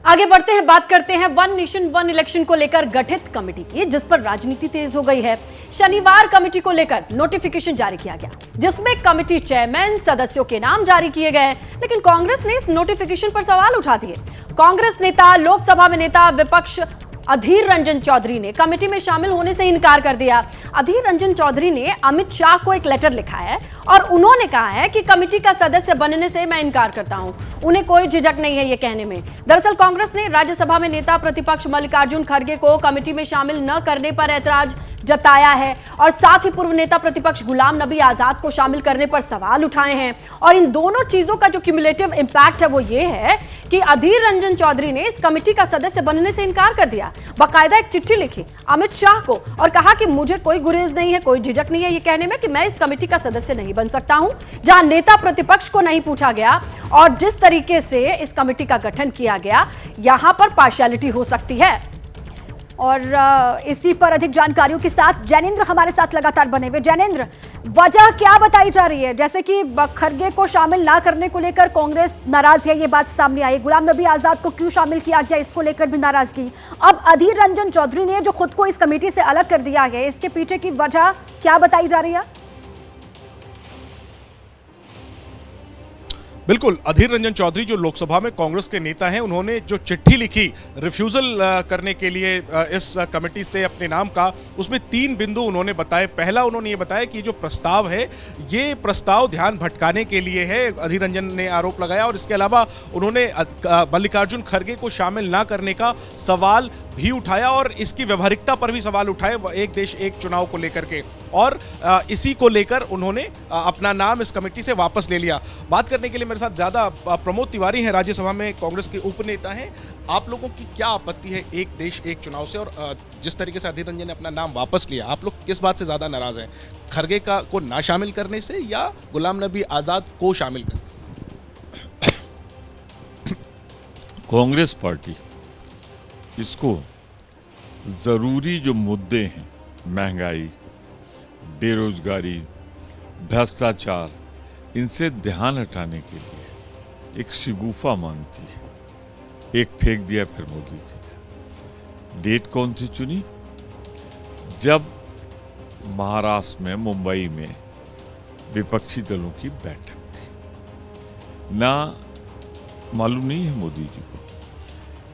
आगे बढ़ते हैं, बात करते हैं वन नेशन वन इलेक्शन को लेकर गठित कमेटी की, जिस पर राजनीति तेज हो गई है। शनिवार कमेटी को लेकर नोटिफिकेशन जारी किया गया, जिसमें कमेटी चेयरमैन सदस्यों के नाम जारी किए गए, लेकिन कांग्रेस ने इस नोटिफिकेशन पर सवाल उठा दिए। कांग्रेस नेता, लोकसभा में नेता विपक्ष अधीर रंजन चौधरी ने कमेटी में शामिल होने से इनकार कर दिया। अधीर रंजन चौधरी ने अमित शाह को एक लेटर लिखा है और उन्होंने कहा है कि कमेटी का सदस्य बनने से मैं इनकार करता हूं। उन्हें कोई झिझक नहीं है ये कहने में। दरअसल कांग्रेस ने राज्यसभा में नेता प्रतिपक्ष मल्लिकार्जुन खड़गे को कमेटी में शामिल न करने पर ऐतराज जताया है और साथ ही पूर्व नेता प्रतिपक्ष गुलाम नबी आजाद को शामिल करने पर सवाल उठाए हैं। और इन दोनों चीजों का जो क्यूमुलेटिव इंपैक्ट है वो ये है कि अधीर रंजन चौधरी ने इस कमेटी का सदस्य बनने से इनकार कर दिया। बाकायदा एक चिट्ठी लिखी अमित शाह को और कहा कि मुझे कोई गुरेज नहीं है, कोई झिझक नहीं है ये कहने में कि मैं इस कमेटी का सदस्य नहीं बन सकता हूं। जहां नेता प्रतिपक्ष को नहीं पूछा गया और जिस तरीके से इस कमेटी का गठन किया गया, यहां पर पार्शियलिटी हो सकती है। और इसी पर अधिक जानकारियों के साथ जैनेंद्र हमारे साथ लगातार बने हुए। जैनेंद्र, वजह क्या बताई जा रही है? जैसे कि खड़गे को शामिल ना करने को लेकर कांग्रेस नाराज है, ये बात सामने आई। गुलाम नबी आजाद को क्यों शामिल किया गया, इसको लेकर भी नाराजगी। अब अधीर रंजन चौधरी ने जो खुद को इस कमेटी से अलग कर दिया है, इसके पीछे की वजह क्या बताई जा रही है? बिल्कुल, अधीर रंजन चौधरी जो लोकसभा में कांग्रेस के नेता हैं, उन्होंने जो चिट्ठी लिखी रिफ्यूजल करने के लिए इस कमेटी से अपने नाम का, उसमें 3 बिंदु उन्होंने बताए। पहला, उन्होंने ये बताया कि जो प्रस्ताव है ये प्रस्ताव ध्यान भटकाने के लिए है, अधीर रंजन ने आरोप लगाया। और इसके अलावा उन्होंने मल्लिकार्जुन खड़गे को शामिल ना करने का सवाल भी उठाया और इसकी व्यवहारिकता पर भी सवाल उठाए, एक देश एक चुनाव को लेकर के। और इसी को लेकर उन्होंने अपना नाम इस कमेटी से वापस ले लिया। बात करने के लिए मेरे साथ ज्यादा प्रमोद तिवारी हैं, राज्यसभा में कांग्रेस के उपनेता हैं। आप लोगों की क्या आपत्ति है एक देश एक चुनाव से, और जिस तरीके से अधीर रंजन ने अपना नाम वापस लिया, आप लोग किस बात से ज्यादा नाराज हैं? खड़गे को ना शामिल करने से या गुलाम नबी आजाद को शामिल करने से? कांग्रेस पार्टी इसको जरूरी जो मुद्दे हैं, महंगाई, बेरोजगारी, भ्रष्टाचार, इनसे ध्यान हटाने के लिए एक शिगुफा मांगती है। एक फेंक दिया फिर मोदी जी ने। डेट कौन सी चुनी? जब महाराष्ट्र में, मुंबई में विपक्षी दलों की बैठक थी। ना मालूम नहीं है मोदी जी को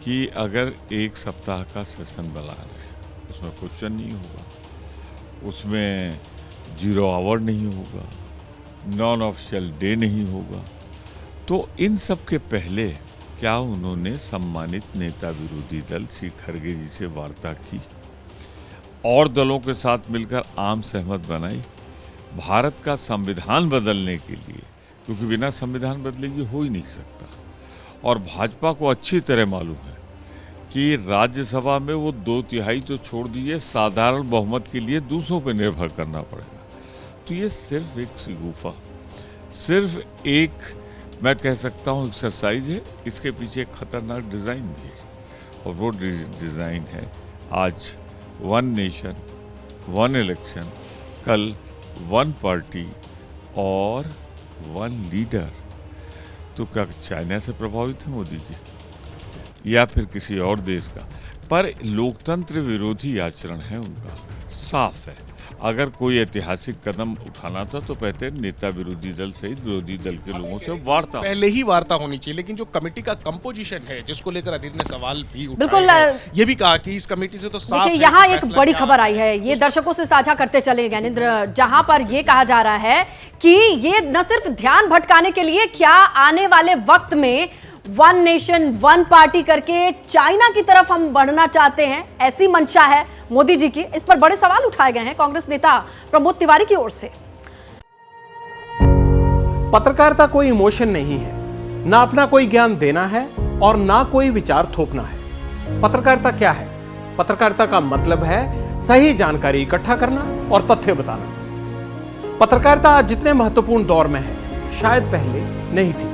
कि अगर एक सप्ताह का सेशन बुला रहे हैं, उसमें क्वेश्चन नहीं होगा, उसमें 0 आवर नहीं होगा, नॉन ऑफिशियल डे नहीं होगा, तो इन सब के पहले क्या उन्होंने सम्मानित नेता विरोधी दल श्री खड़गे जी से वार्ता की और दलों के साथ मिलकर आम सहमत बनाई भारत का संविधान बदलने के लिए? क्योंकि बिना संविधान बदले ये हो ही नहीं सकता। और भाजपा को अच्छी तरह मालूम है कि राज्यसभा में वो 2/3 तो छोड़ दीजिए, साधारण बहुमत के लिए दूसरों पर निर्भर करना पड़ेगा। तो ये सिर्फ एक शिगुफा, सिर्फ एक, मैं कह सकता हूँ, एक्सरसाइज है। इसके पीछे एक खतरनाक डिज़ाइन भी है और वो डिज़ाइन है आज वन नेशन वन इलेक्शन, कल वन पार्टी और वन लीडर। तो क्या चाइना से प्रभावित है मोदी जी या फिर किसी और देश का? पर लोकतंत्र विरोधी आचरण है उनका, साफ है। अगर कोई ऐतिहासिक कदम उठाना था तो कहते नेता विरोधी दल सहित विरोधी दल के लोगों से वार्ता, पहले ही वार्ता होनी चाहिए। लेकिन जो कमेटी का कंपोजिशन है, जिसको लेकर अधीर ने सवाल भी उठाए, बिल्कुल ये भी कहा कि इस कमेटी से तो साफ है। यहाँ एक बड़ी खबर आई है, ये दर्शकों से साझा करते चले ज्ञानेंद्र, जहां पर ये कहा जा रहा है कि ये न सिर्फ ध्यान भटकाने के लिए, क्या आने वाले वक्त में वन नेशन वन पार्टी करके चाइना की तरफ हम बढ़ना चाहते हैं, ऐसी मंशा है मोदी जी की। इस पर बड़े सवाल उठाए गए हैं कांग्रेस नेता प्रमोद तिवारी की ओर से। पत्रकारिता कोई इमोशन नहीं है, ना अपना कोई ज्ञान देना है और ना कोई विचार थोपना है। पत्रकारिता क्या है? पत्रकारिता का मतलब है सही जानकारी इकट्ठा करना और तथ्य बताना। पत्रकारिता आज जितने महत्वपूर्ण दौर में है, शायद पहले नहीं थी।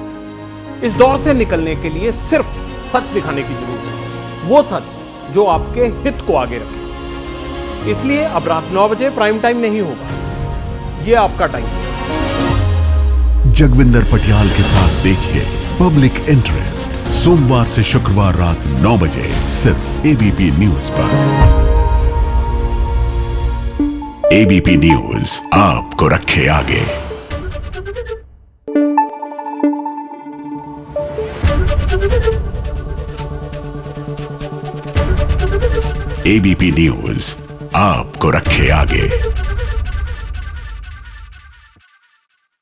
इस दौर से निकलने के लिए सिर्फ सच दिखाने की जरूरत है, वो सच जो आपके हित को आगे रखे। इसलिए अब रात 9 बजे प्राइम टाइम नहीं होगा, ये आपका टाइम है। जगविंदर पटियाल के साथ देखिए पब्लिक इंटरेस्ट, सोमवार से शुक्रवार रात 9 बजे सिर्फ एबीपी न्यूज पर। एबीपी न्यूज आपको रखे आगे। एबीपी न्यूज आपको रखे आगे।